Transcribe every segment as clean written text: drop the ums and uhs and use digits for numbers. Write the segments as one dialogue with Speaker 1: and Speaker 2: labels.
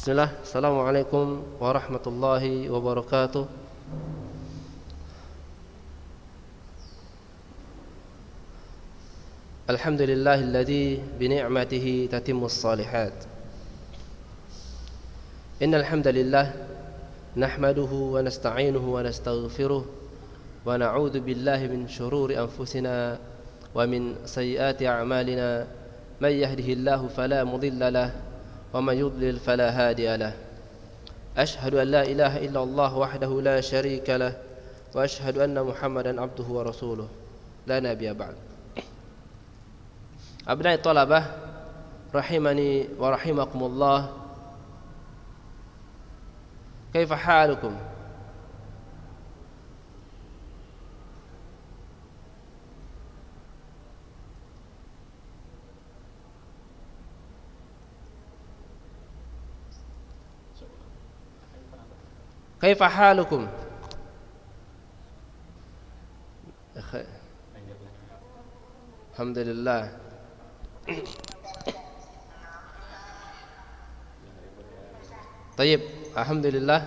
Speaker 1: Bismillah, Assalamualaikum warahmatullahi wabarakatuh. Alhamdulillahilladzi bini'matihi tatimmus shalihat. Innal hamdalillah nahmaduhu wa nasta'inuhu wa nastaghfiruh wa na'udzu billahi min shururi anfusina wa min sayyiati a'malina. May yahdihillahu fala mudilla lahu wa may yudlil fala hadiya lahu. Ashhadu an la ilaha illallah wahdahu la syarika lahu wa ashhadu anna Muhammadan abduhu wa rasuluh la nabiyya ba'd. Abnai talabah rahimani wa rahimakumullah, kaifa halukum? Kaifa halukum? Alhamdulillah. Tayyib, alhamdulillah.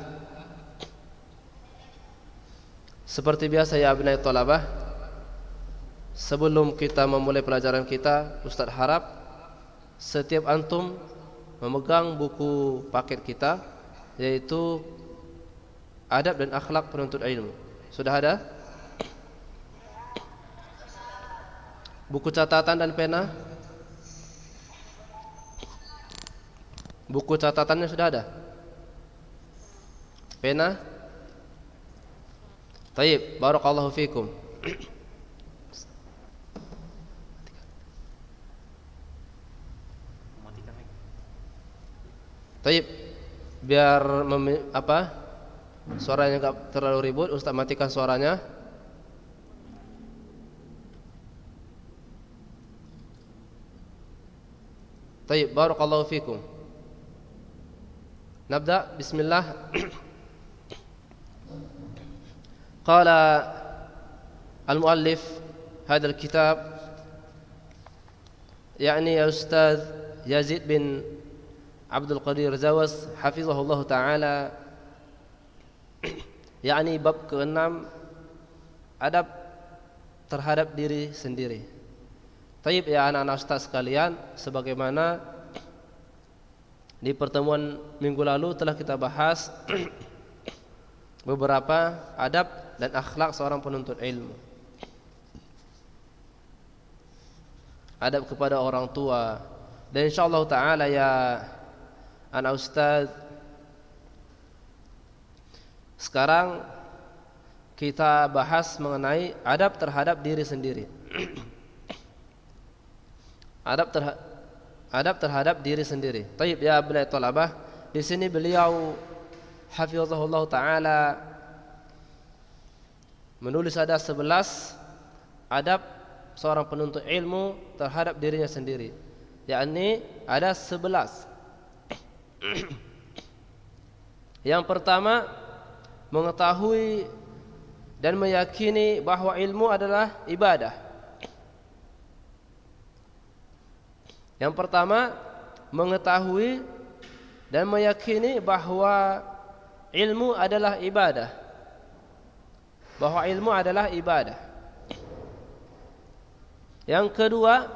Speaker 1: Seperti biasa ya abnai talabah, sebelum kita memulai pelajaran kita, Ustaz harap setiap antum memegang buku paket kita, yaitu Adab dan Akhlak Penuntut Ilmu. Sudah ada? Buku catatan dan pena? Buku catatannya sudah ada? Pena? Tayyib, barakallahu fikum. Tayyib, biar suaranya enggak terlalu ribut, Ustaz matikan suaranya. Tayyib, barakallahu fikum. Nabda, bismillah. Qala al-muallif hadha al-kitab, yani ya Ustaz Yazid bin Abdul Qadir Zawas hafizahullah ta'ala, yakni bab ke-6, adab terhadap diri sendiri. Tayyib ya anak-anak ustaz sekalian, sebagaimana di pertemuan minggu lalu telah kita bahas beberapa adab dan akhlak seorang penuntut ilmu. Adab kepada orang tua. Dan insyaallah ta'ala ya anak ustaz, sekarang kita bahas mengenai adab terhadap diri sendiri. Adab terhadap diri sendiri. Tayyib ya abnai talabah, di sini beliau hafizahullah ta'ala menulis ada 11 adab seorang penuntut ilmu terhadap dirinya sendiri. Yakni ada 11. Yang pertama, mengetahui dan meyakini bahwa ilmu adalah ibadah. Yang pertama, mengetahui dan meyakini bahwa ilmu adalah ibadah. Bahwa ilmu adalah ibadah. Yang kedua,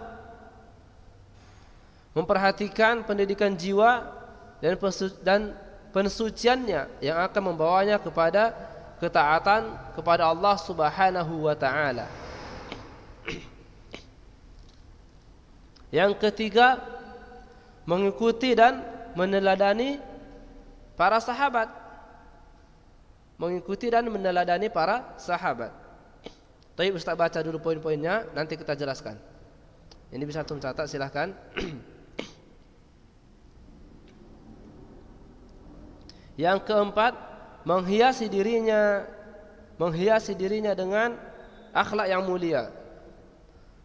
Speaker 1: memperhatikan pendidikan jiwa dan pensuciannya yang akan membawanya kepada ketaatan kepada Allah Subhanahu wa ta'ala. Yang ketiga, mengikuti dan meneladani para sahabat. Mengikuti dan meneladani para sahabat. Tayyib, Ustaz baca dulu poin-poinnya, nanti kita jelaskan. Ini bisa antum catat, silahkan. Yang keempat, menghiasi dirinya dengan akhlak yang mulia.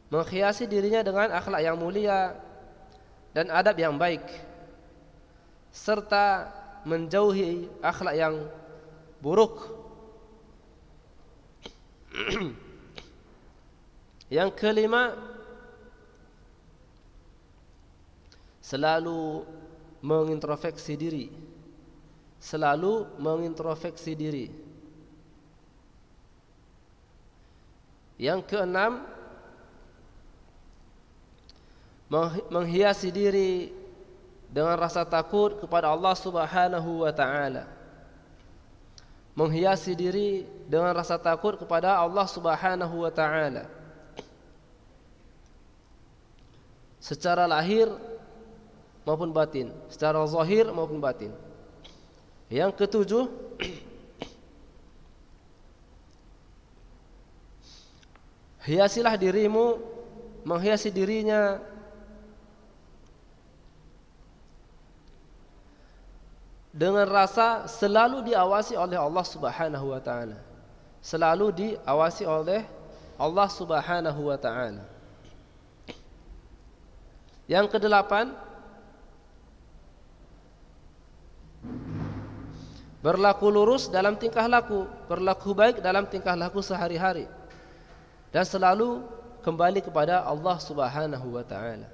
Speaker 1: Menghiasi dirinya dengan akhlak yang mulia dan adab yang baik, serta menjauhi akhlak yang buruk. Yang kelima, selalu mengintrospeksi diri selalu mengintrospeksi diri. Yang keenam, menghiasi diri dengan rasa takut kepada Allah Subhanahu wa taala. Menghiasi diri dengan rasa takut kepada Allah Subhanahu wa taala, secara lahir maupun batin, secara zahir maupun batin. Yang ketujuh, hiasilah dirimu, menghiasi dirinya dengan rasa selalu diawasi oleh Allah Subhanahu wa taala. Selalu diawasi oleh Allah Subhanahu wa taala. Yang kedelapan, berlaku lurus dalam tingkah laku, berlaku baik dalam tingkah laku sehari-hari, dan selalu kembali kepada Allah Subhanahu wa taala.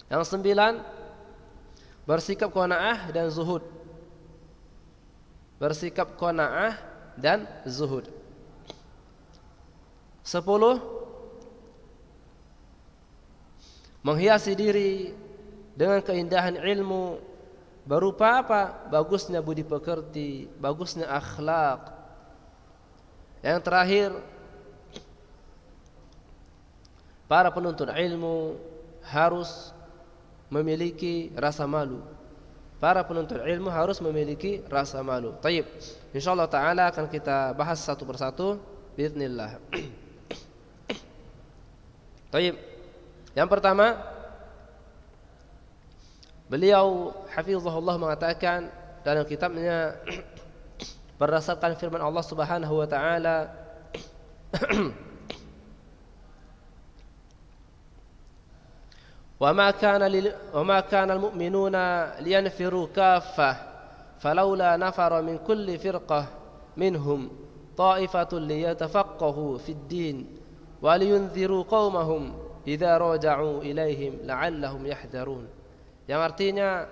Speaker 1: Yang sembilan, bersikap qanaah dan zuhud. Bersikap qanaah dan zuhud. 10, menghiasi diri dengan keindahan ilmu berupa apa? Bagusnya budi pekerti, bagusnya akhlak. Yang terakhir, para penuntut ilmu harus memiliki rasa malu. Para penuntut ilmu harus memiliki rasa malu. Taib. Insyaallah taala akan kita bahas satu persatu باذنillah. Taib. Yang pertama, beliau hafizahullah mengatakan dalam kitabnya berdasarkan firman Allah Subhanahu wa taala, وما كان المؤمنون لينفروا كافة فلولا نفر من كل فرقة منهم طائفة ليتفقهوا في الدين ولينذروا قومهم إذا رجعوا إليهم لعلهم يحذرون. Yang artinya,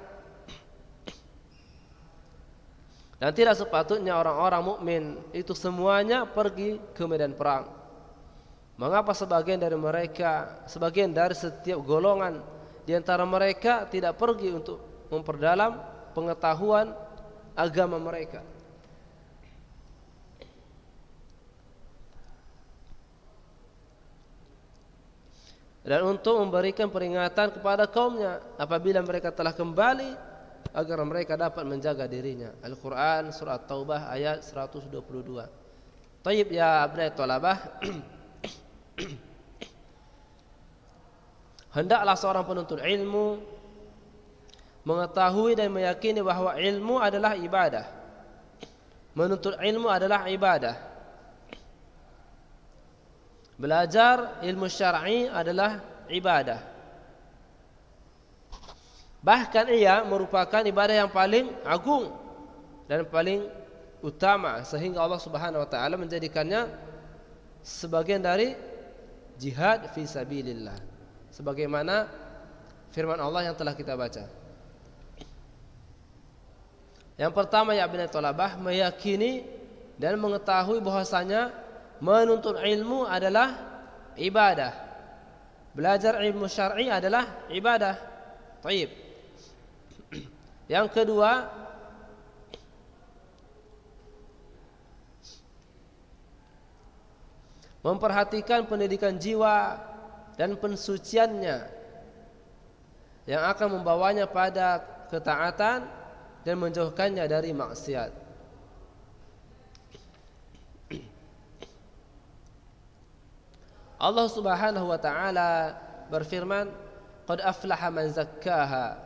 Speaker 1: dan tidak sepatutnya orang-orang mukmin itu semuanya pergi ke medan perang. Mengapa sebagian dari setiap golongan di antara mereka tidak pergi untuk memperdalam pengetahuan agama mereka? Dan untuk memberikan peringatan kepada kaumnya apabila mereka telah kembali, agar mereka dapat menjaga dirinya. Al-Quran surah Taubah ayat 122. Taib ya abnai thalabah. Hendaklah seorang penuntut ilmu mengetahui dan meyakini bahwa ilmu adalah ibadah. Menuntut ilmu adalah ibadah. Belajar ilmu syar'i adalah ibadah. Bahkan ia merupakan ibadah yang paling agung dan paling utama, sehingga Allah Subhanahu wa taala menjadikannya sebagian dari jihad fi sabilillah, sebagaimana firman Allah yang telah kita baca. Yang pertama ya abnai thalabah, meyakini dan mengetahui bahwasanya menuntut ilmu adalah ibadah. Belajar ilmu syar'i adalah ibadah. Baik. Yang kedua, memperhatikan pendidikan jiwa dan pensuciannya yang akan membawanya pada ketaatan dan menjauhkannya dari maksiat. Allah Subhanahu wa taala berfirman, "Qad aflaha man zakkaha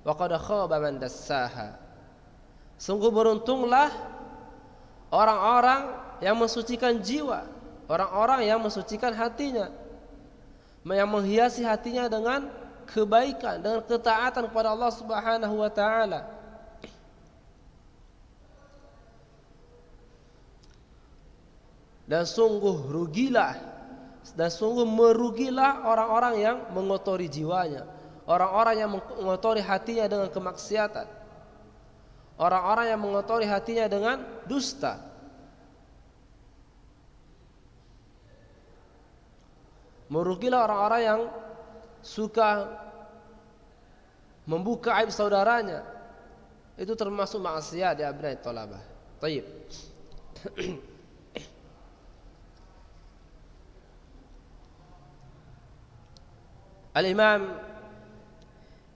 Speaker 1: wa qad khaba man dassaha." Sungguh beruntunglah orang-orang yang mensucikan jiwa, orang-orang yang mensucikan hatinya, yang menghiasi hatinya dengan kebaikan, dengan ketaatan kepada Allah Subhanahu wa taala. Dan sungguh rugilah dan sungguh merugilah orang-orang yang mengotori jiwanya, orang-orang yang mengotori hatinya dengan kemaksiatan, orang-orang yang mengotori hatinya dengan dusta. Merugilah orang-orang yang suka membuka aib saudaranya. Itu termasuk maksiat ya abnai thalabah. Baik. Al-Imam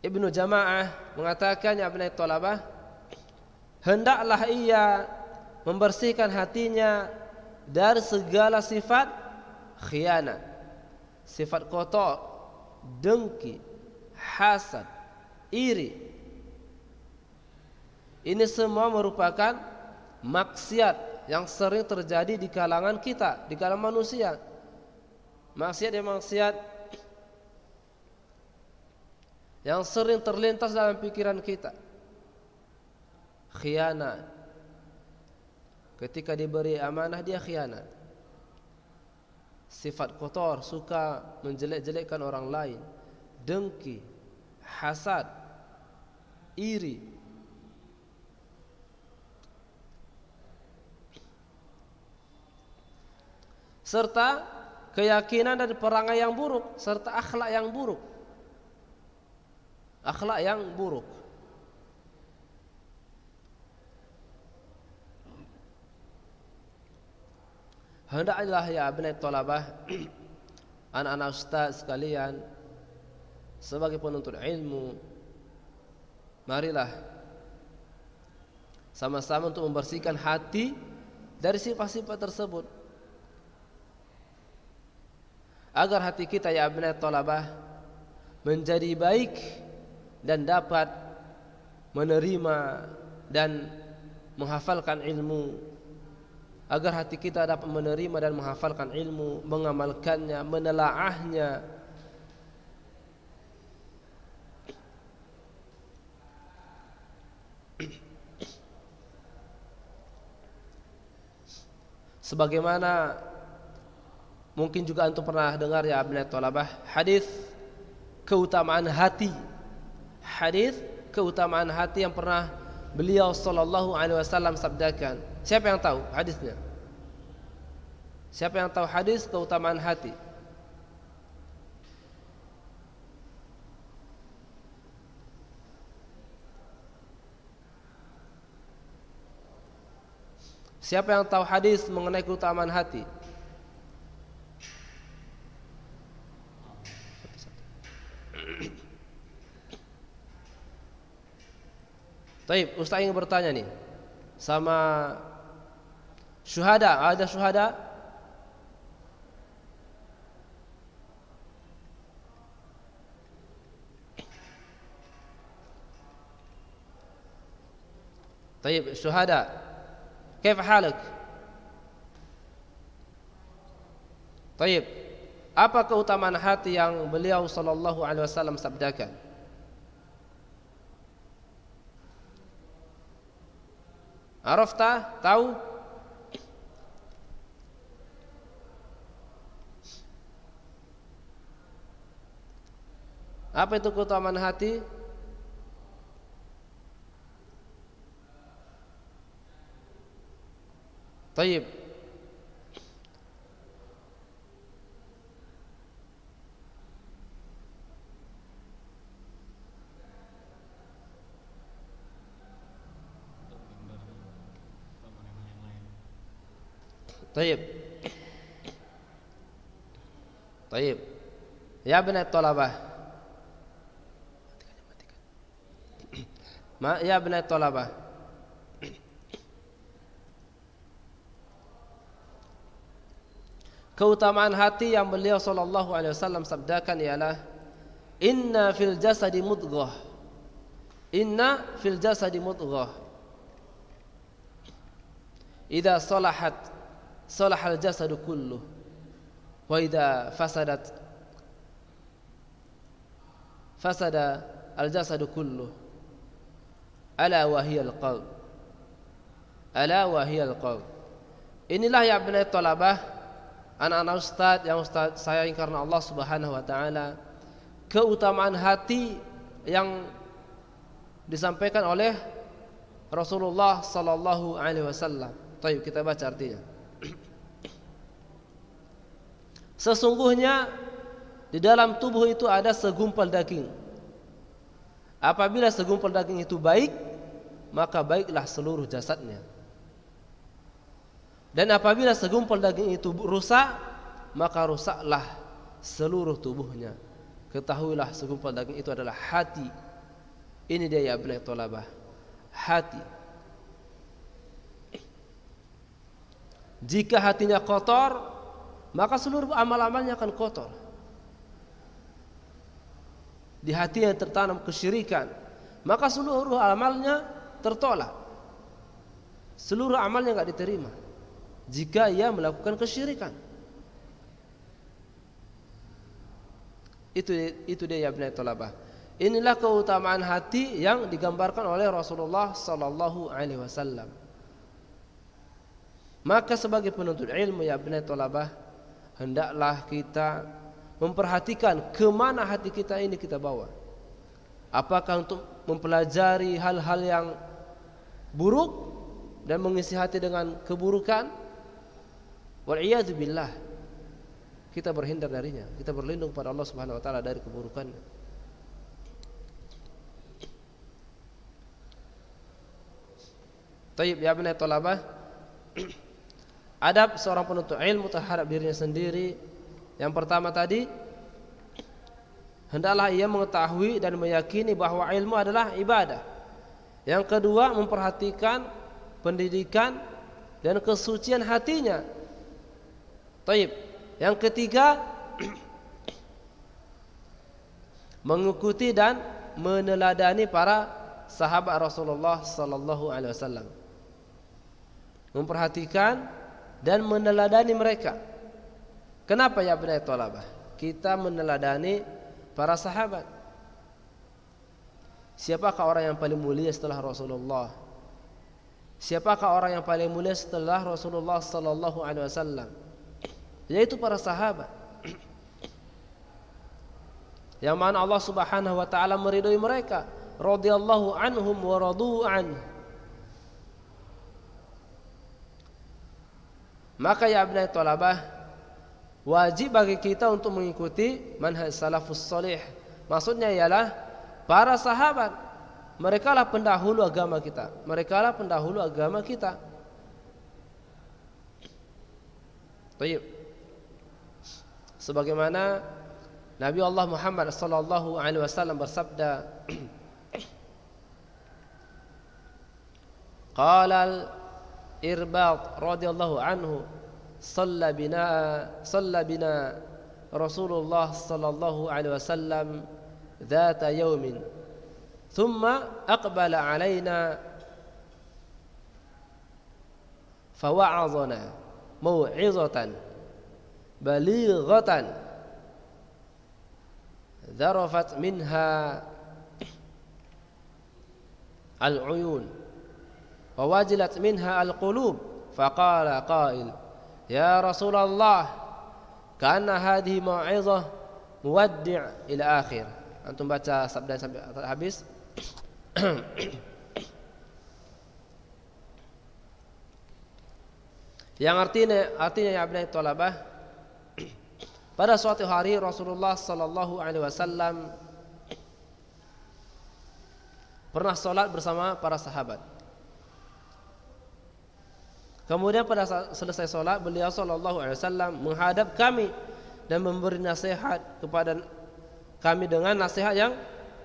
Speaker 1: Ibnu Jama'ah mengatakan ya abnai thalabah, hendaklah ia membersihkan hatinya dari segala sifat khianat, sifat kotor, dengki, hasad, iri. Ini semua merupakan maksiat yang sering terjadi di kalangan kita, di kalangan manusia. Maksiat yang sering terlintas dalam pikiran kita. Khianat. Ketika diberi amanah dia khianat. Sifat kotor, suka menjelek-jelekkan orang lain, dengki, hasad, iri. Serta keyakinan dan perangai yang buruk, serta akhlak yang buruk. Akhlak yang buruk. Hendaklah ya abnai thalabah, anak-anak ustaz sekalian, sebagai penuntut ilmu, marilah sama-sama untuk membersihkan hati dari sifat-sifat tersebut, agar hati kita ya abnai thalabah menjadi baik dan dapat menerima dan menghafalkan ilmu, agar hati kita dapat menerima dan menghafalkan ilmu, mengamalkannya, menelaahnya. Sebagaimana mungkin juga antum pernah dengar ya abnai thalabah, hadis keutamaan hati. Hadis keutamaan hati yang pernah beliau sallallahu alaihi wasallam sabdakan. Siapa yang tahu hadisnya? Siapa yang tahu hadis keutamaan hati? Siapa yang tahu hadis mengenai keutamaan hati? Baik, Ustaz ingin bertanya nih sama syuhada. Ada syuhada? Baik, syuhada. Kaifa halak? Baik. Apa keutamaan hati yang beliau sallallahu alaihi wasallam sabdakan? Arafta? Tahu? Apa itu keutamaan hati? Taib. Taib. Taib. Ya abnai thalabah. Ya abnai thalabah. Keutamaan hati yang beliau sallallahu alaihi wasallam sabdakan ialah inna fil jasadi mudghah. Inna fil jasadi mudghah. Idza salahat salahal jasadu kulluh wa idza fasadat fasada al jasadu kulluh. Ala wa hiyal qalb. Ala wa hiyal qalb. Inilah ya abnai thalabah, anak-anak ustaz yang ustaz sayang karena Allah Subhanahu wa taala, keutamaan hati yang disampaikan oleh Rasulullah sallallahu alaihi wasallam. Baik, kita baca artinya. Sesungguhnya di dalam tubuh itu ada segumpal daging. Apabila segumpal daging itu baik, maka baiklah seluruh jasadnya. Dan apabila segumpal daging itu rusak, maka rusaklah seluruh tubuhnya. Ketahuilah segumpal daging itu adalah hati. Ini dia ya abnai thalabah, hati. Jika hatinya kotor, maka seluruh amal-amalnya akan kotor. Di hati yang tertanam kesyirikan, maka seluruh amalnya tertolak. Seluruh amalnya enggak diterima jika ia melakukan kesyirikan. Itu dia ya abnai thalabah. Inilah keutamaan hati yang digambarkan oleh Rasulullah sallallahu alaihi wasallam. Maka sebagai penuntut ilmu ya abnai thalabah, hendaklah kita memperhatikan kemana hati kita ini kita bawa. Apakah untuk mempelajari hal-hal yang buruk dan mengisi hati dengan keburukan? Wal'iyadzu billah, kita berhindar darinya. Kita berlindung pada Allah Subhanahu wa taala dari keburukannya. Tayyib ya abnai thalabah, adab seorang penuntut ilmu terhadap dirinya sendiri. Yang pertama tadi, hendaklah ia mengetahui dan meyakini bahwa ilmu adalah ibadah. Yang kedua, memperhatikan pendidikan dan kesucian hatinya. Taib. Yang ketiga, mengikuti dan meneladani para sahabat Rasulullah sallallahu alaihi wasallam. Memperhatikan dan meneladani mereka. Kenapa ya abnai thalabah? Kita meneladani para sahabat. Siapakah orang yang paling mulia setelah Rasulullah? Siapakah orang yang paling mulia setelah Rasulullah sallallahu alaihi wasallam? Yaitu para sahabat. Yang mana Allah Subhanahu wa taala meridhai mereka, radhiyallahu anhum wa radu anhu. Maka ya abnai thalabah, wajib bagi kita untuk mengikuti manhaj salafus salih. Maksudnya ialah para sahabat. Mereka lah pendahulu agama kita. Mereka lah pendahulu agama kita. Baik. Sebagaimana Nabi Allah Muhammad sallallahu alaihi wasallam bersabda, qala al-Irbad radhiyallahu anhu, صلى بنا رسول الله صلى الله عليه وسلم ذات يوم ثم أقبل علينا فوعظنا موعظة بليغة ذرفت منها العيون ووجلت منها القلوب فقال قائل يا رسول الله كأن هذه موعظة مودع إلى آخر. Antum baca sabda sampai habis. Yang artinya ya abnai thalabah, pada suatu hari Rasulullah sallallahu alaihi wasallam pernah salat bersama para sahabat. Kemudian pada saat selesai sholat, beliau sallallahu alaihi wasallam menghadap kami dan memberi nasihat kepada kami dengan nasihat yang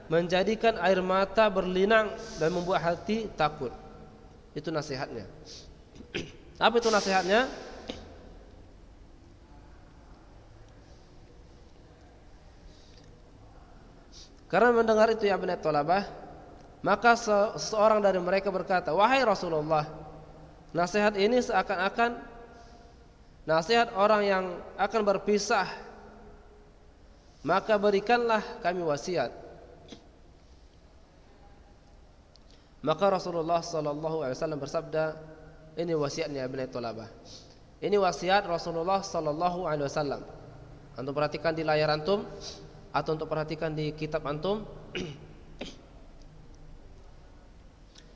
Speaker 1: menjadikan air mata berlinang dan membuat hati takut. Itu nasihatnya. Apa itu nasihatnya? Karena mendengar itu ya abnai thalabah, maka seorang dari mereka berkata, wahai Rasulullah, nasihat ini seakan-akan nasihat orang yang akan berpisah, maka berikanlah kami wasiat. Maka Rasulullah sallallahu alaihi wasallam bersabda, ini wasiatnya abnai thalabah. Ini wasiat Rasulullah sallallahu alaihi wasallam. Antum perhatikan di layar antum, atau untuk perhatikan di kitab antum.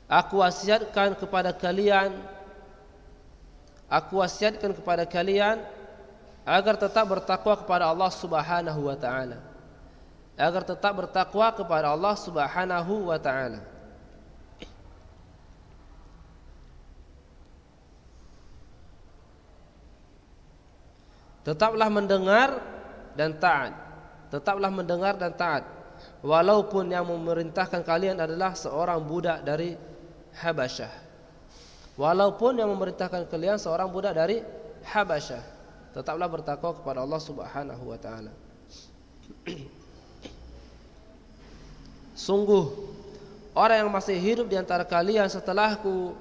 Speaker 1: Aku wasiatkan kepada kalian agar tetap bertakwa kepada Allah Subhanahu wa taala. Agar tetap bertakwa kepada Allah Subhanahu wa taala. Tetaplah mendengar dan taat. Tetaplah mendengar dan taat. Walaupun yang memerintahkan kalian adalah seorang budak dari Habasyah. Walaupun yang memerintahkan kalian seorang budak dari Habasyah, tetaplah bertakwa kepada Allah Subhanahu wa taala. Sungguh orang yang masih hidup di antara kalian setelahku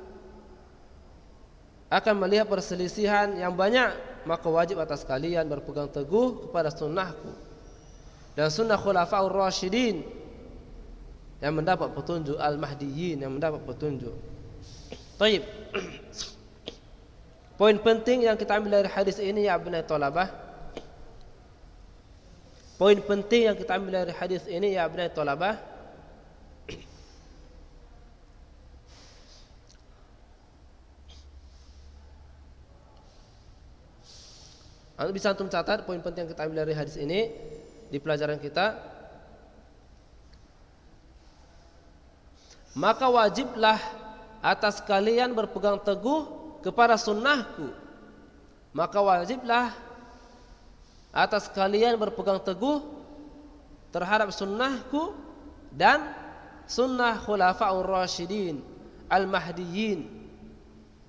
Speaker 1: akan melihat perselisihan yang banyak, maka wajib atas kalian berpegang teguh kepada sunnahku dan sunnah khulafaur rasyidin yang mendapat petunjuk, al-mahdiyyin yang mendapat petunjuk. Baik. Poin penting yang kita ambil dari hadis ini ya abnai thalabah. Poin penting yang kita ambil dari hadis ini ya abnai thalabah. Anda bisa antum catat poin penting yang kita ambil dari hadis ini di pelajaran kita. Maka wajiblah atas kalian berpegang teguh kepada sunnahku. Maka wajiblah atas kalian berpegang teguh terhadap sunnahku dan sunnah khulafaur rasyidin al-mahdiyyin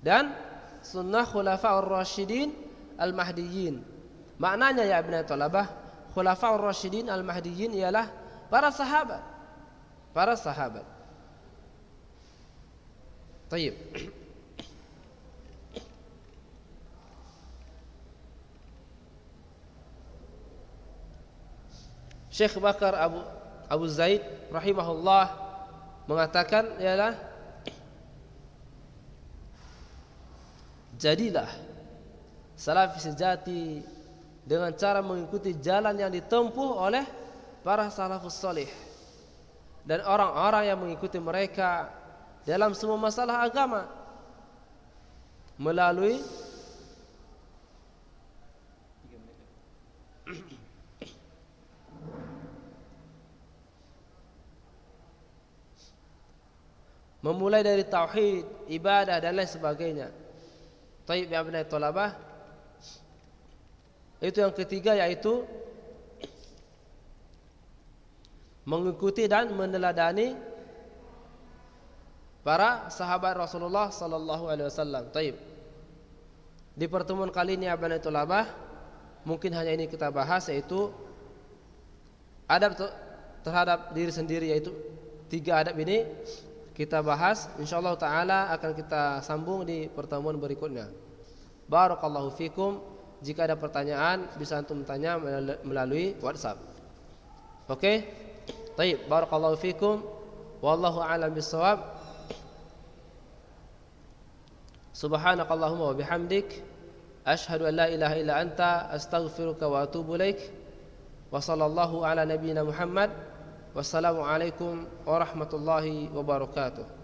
Speaker 1: dan sunnah khulafaur rasyidin al-mahdiyyin. Maknanya ya ibn Talabah, khulafaur rasyidin al-mahdiyyin ialah para sahabat. Para sahabat. Tayyib. Syekh Bakar Abu Zaid rahimahullah mengatakan ialah jadilah salafi sejati dengan cara mengikuti jalan yang ditempuh oleh para salafus salih dan orang-orang yang mengikuti mereka dalam semua masalah agama melalui memulai dari tauhid, ibadah dan lain sebagainya. Taib ya abnai thalabah. Itu yang ketiga, yaitu mengikuti dan meneladani para sahabat Rasulullah sallallahu alaihi wasallam. Taib. Di pertemuan kali ini abnai thalabah, mungkin hanya ini kita bahas, yaitu adab terhadap diri sendiri, yaitu 3 adab ini kita bahas. Insyaallah taala akan kita sambung di pertemuan berikutnya. Barakallahu fikum. Jika ada pertanyaan bisa antum tanya melalui WhatsApp. Oke? Baik, barakallahu fikum. Wallahu a'lam bissawab. Subhanakallahumma wa bihamdik asyhadu an la ilaha illa anta astaghfiruka wa atubu ilaik. Wa sallallahu ala nabiyyina Muhammad. Wassalamu alaikum warahmatullahi wabarakatuh.